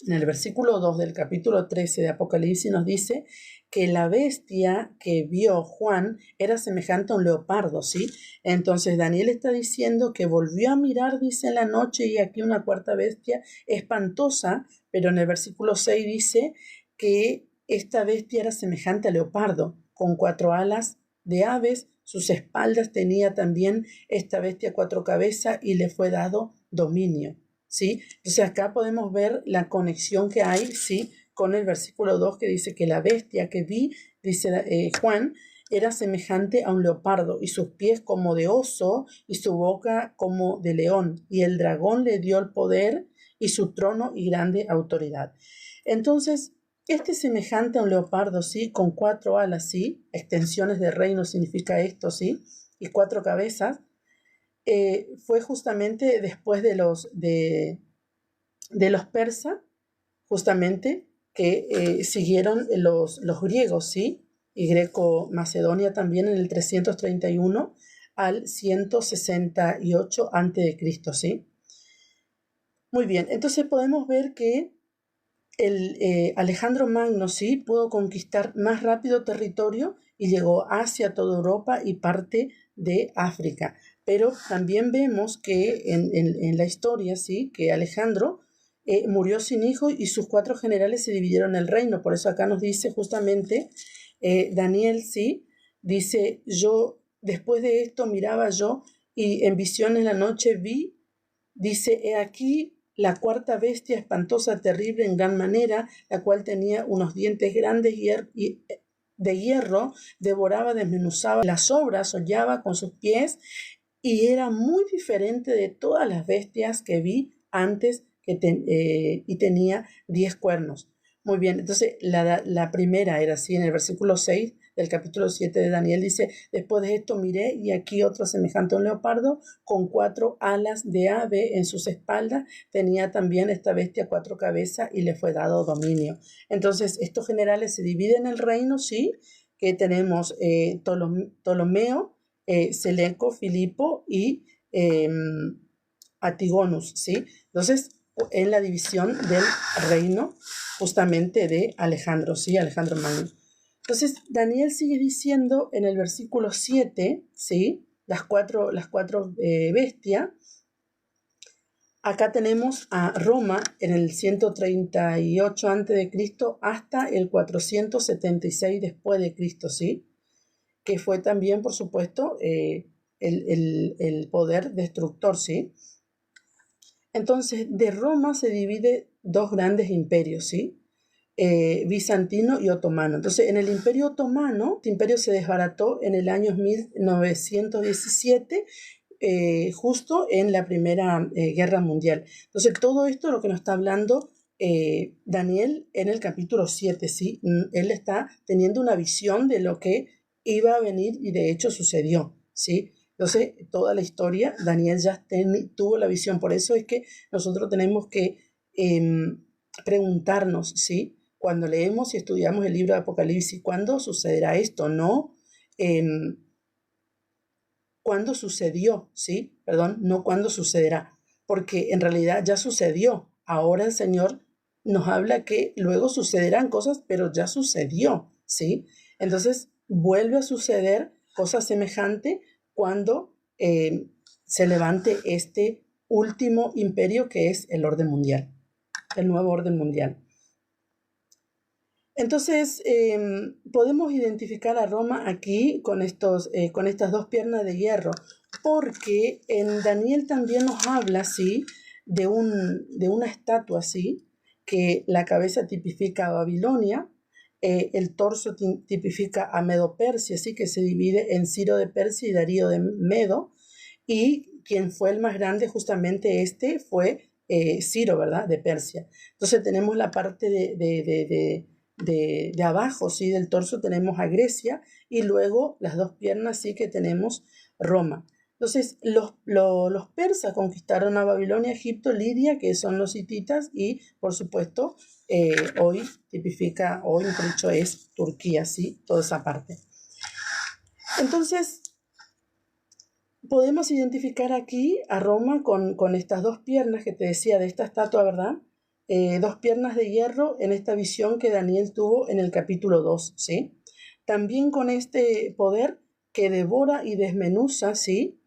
en el versículo 2 del capítulo 13 de Apocalipsis nos dice que la bestia que vio Juan era semejante a un leopardo, ¿sí? Entonces Daniel está diciendo que volvió a mirar, dice, en la noche y aquí una 4ª bestia espantosa, pero en el versículo 6 dice que esta bestia era semejante a leopardo, con 4 alas de aves, sus espaldas tenía también esta bestia 4 cabezas y le fue dado dominio, ¿sí? Entonces acá podemos ver la conexión que hay, ¿sí? Con el versículo 2 que dice que la bestia que vi, dice Juan, era semejante a un leopardo y sus pies como de oso y su boca como de león, y el dragón le dio el poder y su trono y grande autoridad. Entonces, este semejante a un leopardo, ¿sí? Con 4 alas, ¿sí? Extensiones de reino significa esto, ¿sí? Y 4 cabezas. Fue justamente después de los persas, justamente, que siguieron los griegos, ¿sí? Y Greco-Macedonia también en el 331 al 168 a.C., ¿sí? Muy bien, entonces podemos ver que Alejandro Magno, ¿sí? Pudo conquistar más rápido territorio y llegó hacia toda Europa y parte de África. pero también vemos que en la historia, ¿sí? Que Alejandro murió sin hijo y sus 4 generales se dividieron el reino. Por eso acá nos dice justamente Daniel, ¿sí? Dice, yo después de esto miraba yo y en visión en la noche vi, dice, he aquí la 4ª bestia espantosa, terrible en gran manera, la cual tenía unos dientes grandes y de hierro, devoraba, desmenuzaba las obras, hollaba con sus pies y era muy diferente de todas las bestias que vi antes y tenía 10 cuernos. Muy bien, entonces la primera era así, en el versículo 6 del capítulo 7 de Daniel dice, después de esto miré y aquí otro semejante a un leopardo con 4 alas de ave en sus espaldas, tenía también esta bestia 4 cabezas y le fue dado dominio. Entonces estos generales se dividen el reino, sí, que tenemos Ptolomeo, Seleco, Filipo y Antigonus, ¿sí? Entonces, en la división del reino justamente de Alejandro, ¿sí? Alejandro Magno. Entonces, Daniel sigue diciendo en el versículo 7, ¿sí? Las cuatro bestias. Acá tenemos a Roma en el 138 a.C. hasta el 476 después de Cristo, ¿sí? Que fue también, por supuesto, el poder destructor, ¿sí? Entonces, de Roma se divide 2 grandes imperios, ¿sí? Bizantino y otomano. Entonces, en el imperio otomano, este imperio se desbarató en el año 1917, justo en la Primera Guerra Mundial. Entonces, todo esto es lo que nos está hablando Daniel en el capítulo 7, ¿sí? Él está teniendo una visión de lo que iba a venir y de hecho sucedió, ¿sí? Entonces, toda la historia, Daniel ya tuvo la visión. Por eso es que nosotros tenemos que preguntarnos, ¿sí? Cuando leemos y estudiamos el libro de Apocalipsis, ¿cuándo sucederá esto? No, ¿cuándo sucedió? ¿Sí? Perdón, no cuándo sucederá, porque en realidad ya sucedió. Ahora el Señor nos habla que luego sucederán cosas, pero ya sucedió, ¿sí? Entonces, vuelve a suceder cosa semejante cuando se levante este último imperio que es el orden mundial, el nuevo orden mundial. Entonces, podemos identificar a Roma aquí con estas 2 piernas de hierro, porque en Daniel también nos habla, ¿sí? de una estatua, ¿sí? Que la cabeza tipifica a Babilonia, el torso tipifica a Medo-Persia, ¿sí? Que se divide en Ciro de Persia y Darío de Medo, y quien fue el más grande, justamente fue Ciro, ¿verdad? De Persia. Entonces tenemos la parte de abajo, ¿sí? Del torso tenemos a Grecia y luego las 2 piernas, sí, que tenemos Roma. Entonces, los persas conquistaron a Babilonia, Egipto, Lidia, que son los hititas, y por supuesto, hoy mejor dicho, es Turquía, ¿sí? Toda esa parte. Entonces, podemos identificar aquí a Roma con estas 2 piernas que te decía de esta estatua, ¿verdad? 2 piernas de hierro en esta visión que Daniel tuvo en el capítulo 2, ¿sí? También con este poder que devora y desmenuza, ¿sí?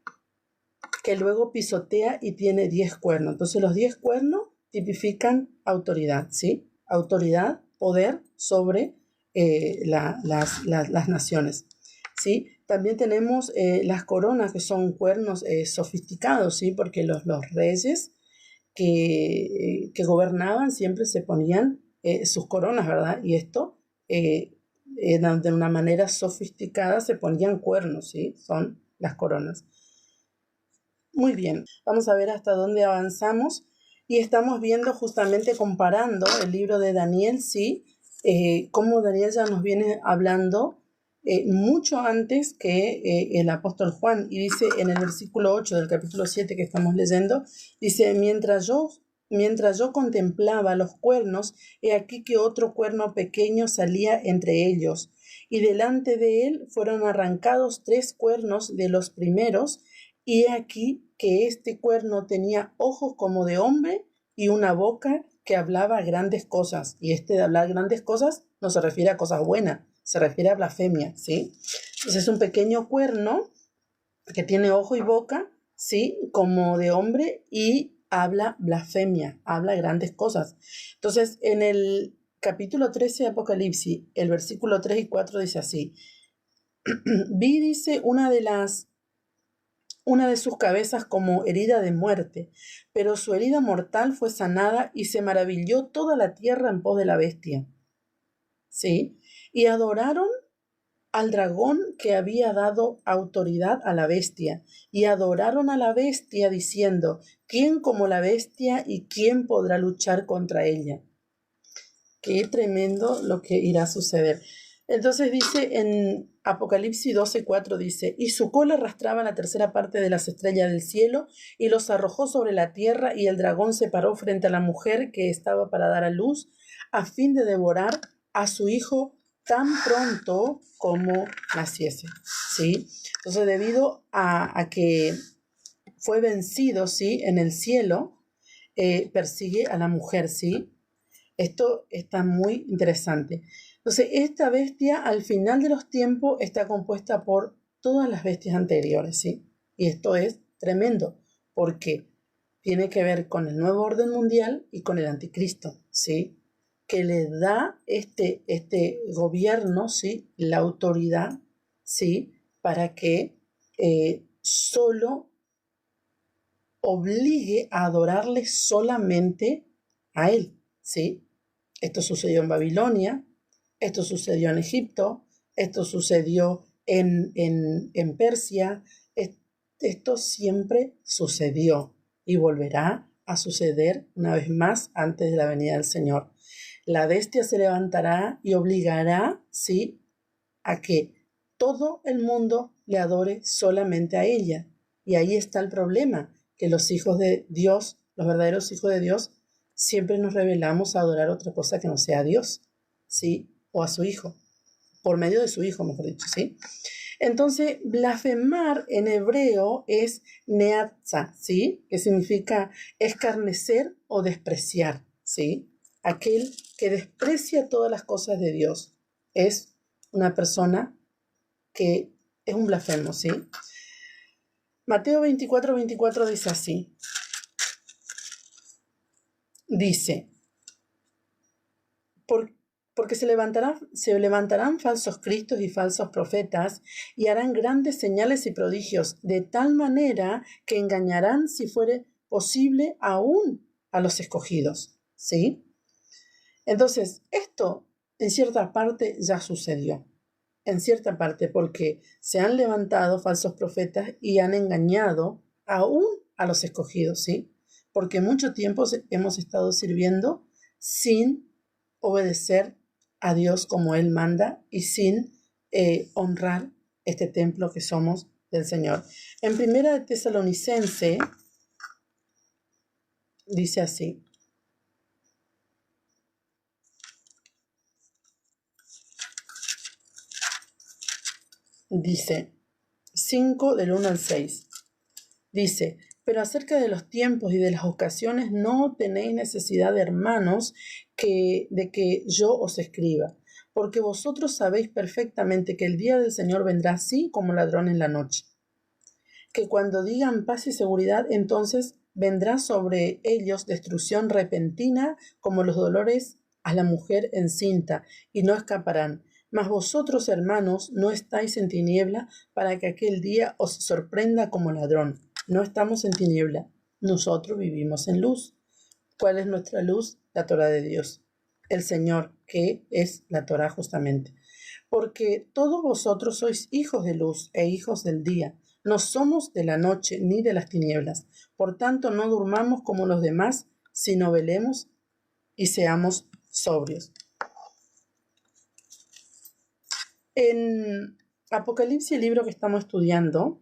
Que luego pisotea y tiene 10 cuernos. Entonces los 10 cuernos tipifican autoridad, ¿sí? Autoridad, poder sobre las naciones, ¿sí? También tenemos las coronas, que son cuernos sofisticados, ¿sí? Porque los reyes que gobernaban siempre se ponían sus coronas, ¿verdad? Y esto, de una manera sofisticada, se ponían cuernos, ¿sí? Son las coronas. Muy bien, vamos a ver hasta dónde avanzamos. Y estamos viendo, justamente comparando el libro de Daniel, ¿sí? Cómo Daniel ya nos viene hablando mucho antes que el apóstol Juan. Y dice en el versículo 8 del capítulo 7 que estamos leyendo, dice, mientras yo contemplaba los cuernos, he aquí que otro cuerno pequeño salía entre ellos, y delante de él fueron arrancados 3 cuernos de los primeros, y he aquí que este cuerno tenía ojos como de hombre y una boca que hablaba grandes cosas. Y de hablar grandes cosas no se refiere a cosas buenas, se refiere a blasfemia, ¿sí? Entonces es un pequeño cuerno que tiene ojo y boca ¿sí? Como de hombre y habla blasfemia, habla grandes cosas. Entonces, en el capítulo 13 de Apocalipsis, el versículo 3 y 4 dice así: vi, dice, una de sus cabezas como herida de muerte, pero su herida mortal fue sanada y se maravilló toda la tierra en pos de la bestia. ¿Sí? Y adoraron al dragón que había dado autoridad a la bestia, y adoraron a la bestia diciendo: ¿quién como la bestia y quién podrá luchar contra ella? Qué tremendo lo que irá a suceder. Entonces dice en Apocalipsis 12:4, dice: y su cola arrastraba la tercera parte de las estrellas del cielo y los arrojó sobre la tierra, y el dragón se paró frente a la mujer que estaba para dar a luz, a fin de devorar a su hijo tan pronto como naciese. ¿Sí? Entonces, debido a que fue vencido, ¿sí?, en el cielo, persigue a la mujer, ¿sí? Esto está muy interesante. Entonces, esta bestia al final de los tiempos está compuesta por todas las bestias anteriores, ¿sí? Y esto es tremendo, porque tiene que ver con el nuevo orden mundial y con el anticristo, ¿sí? Que le da este gobierno, ¿sí?, la autoridad, ¿sí?, para que solo obligue a adorarle solamente a él, ¿sí? Esto sucedió en Babilonia, esto sucedió en Egipto, esto sucedió en Persia, esto siempre sucedió y volverá a suceder una vez más antes de la venida del Señor. La bestia se levantará y obligará, ¿sí?, a que todo el mundo le adore solamente a ella. Y ahí está el problema, que los hijos de Dios, los verdaderos hijos de Dios, siempre nos rebelamos a adorar otra cosa que no sea a Dios, ¿sí? O a su hijo, por medio de su hijo, mejor dicho, ¿sí? Entonces, blasfemar en hebreo es neatza, ¿sí? Que significa escarnecer o despreciar, ¿sí? Aquel que desprecia todas las cosas de Dios es una persona que es un blasfemo, ¿sí? Mateo 24:24 dice así. Dice: porque se levantarán falsos cristos y falsos profetas, y harán grandes señales y prodigios, de tal manera que engañarán, si fuere posible, aún a los escogidos, ¿sí? Entonces, esto en cierta parte ya sucedió, en cierta parte, porque se han levantado falsos profetas y han engañado aún a los escogidos, ¿sí? Porque mucho tiempo hemos estado sirviendo sin obedecer a Dios como Él manda y sin honrar este templo que somos del Señor. En Primera de Tesalonicense dice así. Dice 5 del 1 al 6. Dice: pero acerca de los tiempos y de las ocasiones no tenéis necesidad, hermanos, de que yo os escriba, porque vosotros sabéis perfectamente que el día del Señor vendrá así como ladrón en la noche. Que cuando digan paz y seguridad, entonces vendrá sobre ellos destrucción repentina, como los dolores a la mujer encinta, y no escaparán. Mas vosotros, hermanos, no estáis en tiniebla, para que aquel día os sorprenda como ladrón. No estamos en tiniebla, nosotros vivimos en luz. ¿Cuál es nuestra luz? La Torá de Dios, el Señor, que es la Torá justamente. Porque todos vosotros sois hijos de luz e hijos del día. No somos de la noche ni de las tinieblas. Por tanto, no durmamos como los demás, sino velemos y seamos sobrios. En Apocalipsis, el libro que estamos estudiando,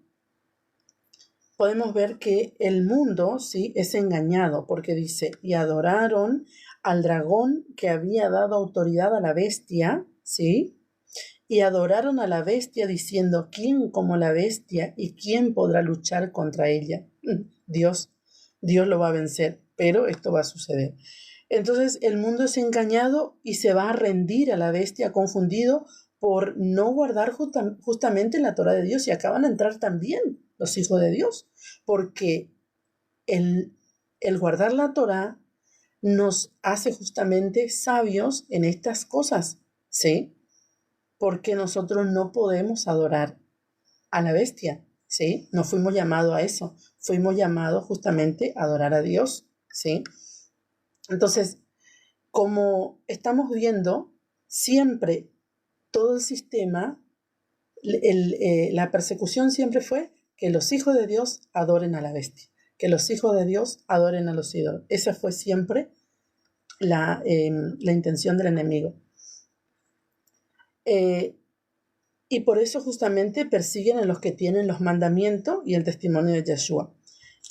podemos ver que el mundo, ¿sí?, es engañado, porque dice: y adoraron al dragón que había dado autoridad a la bestia, ¿sí? Y adoraron a la bestia diciendo: ¿quién como la bestia y quién podrá luchar contra ella? Dios lo va a vencer, pero esto va a suceder. Entonces el mundo es engañado y se va a rendir a la bestia, confundido por no guardar justamente la Torá de Dios, y acaban de entrar también los hijos de Dios, porque el guardar la Torá nos hace justamente sabios en estas cosas, ¿sí? Porque nosotros no podemos adorar a la bestia, ¿sí? No fuimos llamados a eso, fuimos llamados justamente a adorar a Dios, ¿sí? Entonces, como estamos viendo, siempre todo el sistema, la persecución siempre fue que los hijos de Dios adoren a la bestia, que los hijos de Dios adoren a los ídolos. Esa fue siempre la intención del enemigo. Y por eso justamente persiguen a los que tienen los mandamientos y el testimonio de Yeshua.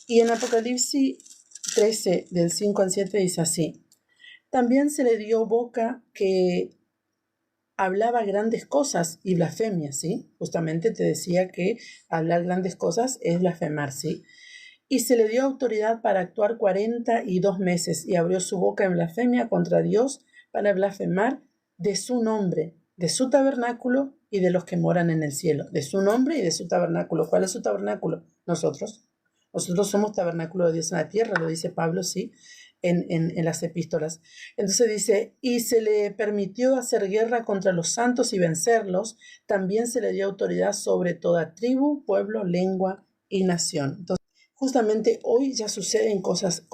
Y en Apocalipsis 13, del 5 al 7, dice así: también se le dio boca que hablaba grandes cosas y blasfemias, ¿sí? Justamente te decía que hablar grandes cosas es blasfemar, ¿sí? Y se le dio autoridad para actuar 42 meses y abrió su boca en blasfemia contra Dios para blasfemar de su nombre, de su tabernáculo y de los que moran en el cielo. De su nombre y de su tabernáculo. ¿Cuál es su tabernáculo? Nosotros. Nosotros somos tabernáculo de Dios en la tierra, lo dice Pablo, ¿sí? En las epístolas. Entonces dice, y se le permitió hacer guerra contra los santos y vencerlos. También se le dio autoridad sobre toda tribu, pueblo, lengua y nación. Entonces, justamente hoy ya suceden cosas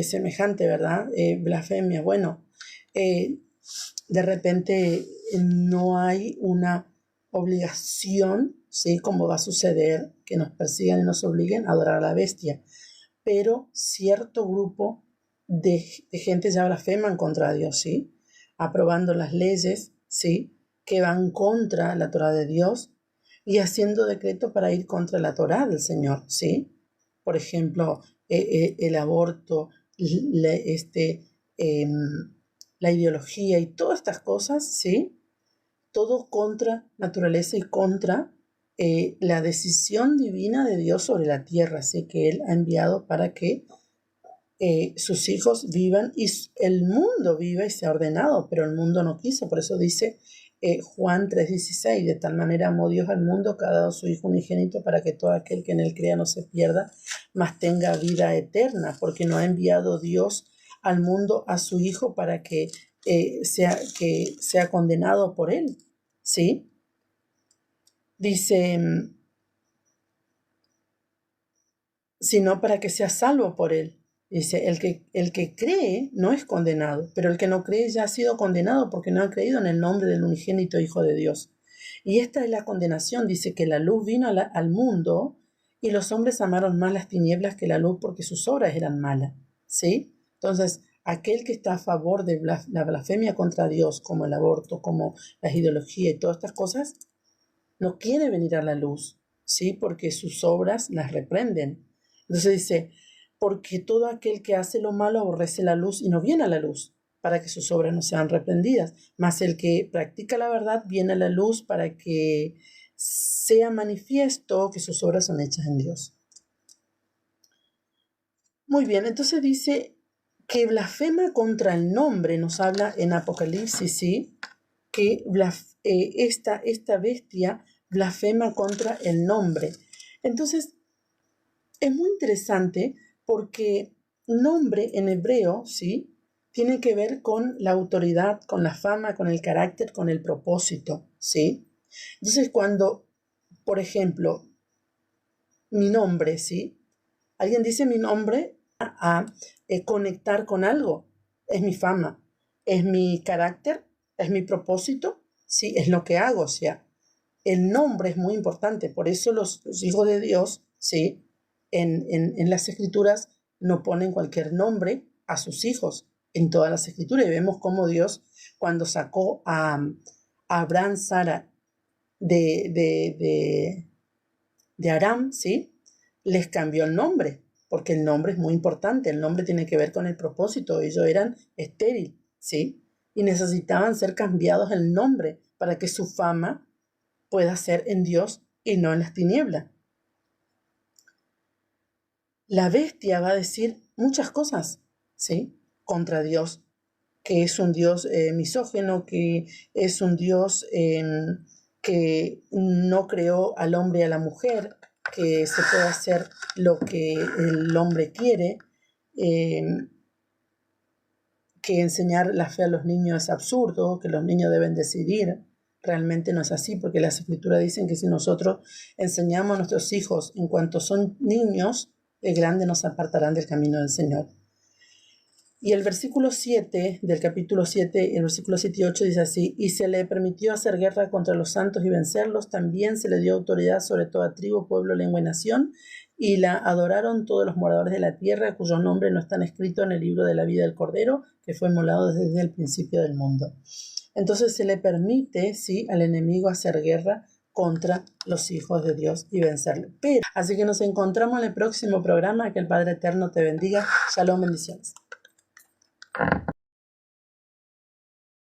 semejantes, ¿verdad? Blasfemia. Bueno, de repente no hay una obligación, ¿sí? Como va a suceder, que nos persigan y nos obliguen a adorar a la bestia. Pero cierto grupo de gente ya blasfeman contra Dios, ¿sí? Aprobando las leyes, ¿sí? Que van contra la Torá de Dios y haciendo decretos para ir contra la Torá del Señor, ¿sí? Por ejemplo, el aborto, la ideología y todas estas cosas, ¿sí? Todo contra naturaleza y contra la decisión divina de Dios sobre la tierra, así que Él ha enviado para que sus hijos vivan y el mundo viva y sea ordenado, pero el mundo no quiso. Por eso dice Juan 3:16, de tal manera amó Dios al mundo que ha dado a su Hijo unigénito para que todo aquel que en él crea no se pierda, mas tenga vida eterna, porque no ha enviado Dios al mundo a su Hijo para que sea condenado por él, ¿sí? Dice, sino para que sea salvo por él. Dice, el que cree no es condenado, pero el que no cree ya ha sido condenado porque no ha creído en el nombre del unigénito Hijo de Dios. Y esta es la condenación, dice que la luz vino al mundo y los hombres amaron más las tinieblas que la luz porque sus obras eran malas, ¿sí? Entonces, aquel que está a favor de la blasfemia contra Dios, como el aborto, como la ideología y todas estas cosas, no quiere venir a la luz, ¿sí? Porque sus obras las reprenden. Entonces dice, porque todo aquel que hace lo malo aborrece la luz y no viene a la luz, para que sus obras no sean reprendidas. Mas el que practica la verdad viene a la luz para que sea manifiesto que sus obras son hechas en Dios. Muy bien, entonces dice que blasfema contra el nombre, nos habla en Apocalipsis, ¿sí? Que esta bestia blasfema contra el nombre. Entonces, es muy interesante porque nombre en hebreo, ¿sí? Tiene que ver con la autoridad, con la fama, con el carácter, con el propósito, ¿sí? Entonces, cuando, por ejemplo, mi nombre, ¿sí? Alguien dice mi nombre a conectar con algo. Es mi fama, es mi carácter, es mi propósito, ¿sí? Es lo que hago, o sea, el nombre es muy importante. Por eso los hijos de Dios, ¿sí? En las escrituras no ponen cualquier nombre a sus hijos en todas las escrituras. Y vemos cómo Dios, cuando sacó a Abraham, Sara de Aram, ¿sí? Les cambió el nombre, porque el nombre es muy importante. El nombre tiene que ver con el propósito. Ellos eran estériles, ¿sí? Y necesitaban ser cambiados el nombre para que su fama pueda ser en Dios y no en las tinieblas. La bestia va a decir muchas cosas, ¿sí? Contra Dios. que es un Dios misógino, que es un Dios que no creó al hombre y a la mujer, que se puede hacer lo que el hombre quiere, eh, que enseñar la fe a los niños es absurdo, que los niños deben decidir. Realmente no es así, porque las escrituras dicen que si nosotros enseñamos a nuestros hijos en cuanto son niños, de grande nos apartarán del camino del Señor. Y el versículo 7 del capítulo 7, el versículo 7 y 8 dice así: y se le permitió hacer guerra contra los santos y vencerlos, también se le dio autoridad sobre toda tribu, pueblo, lengua y nación, y la adoraron todos los moradores de la tierra, cuyos nombres no están escritos en el libro de la vida del Cordero, que fue inmolado desde el principio del mundo. Entonces se le permite, sí, al enemigo hacer guerra contra los hijos de Dios y vencerlo. Así que nos encontramos en el próximo programa. Que el Padre Eterno te bendiga. Shalom, bendiciones.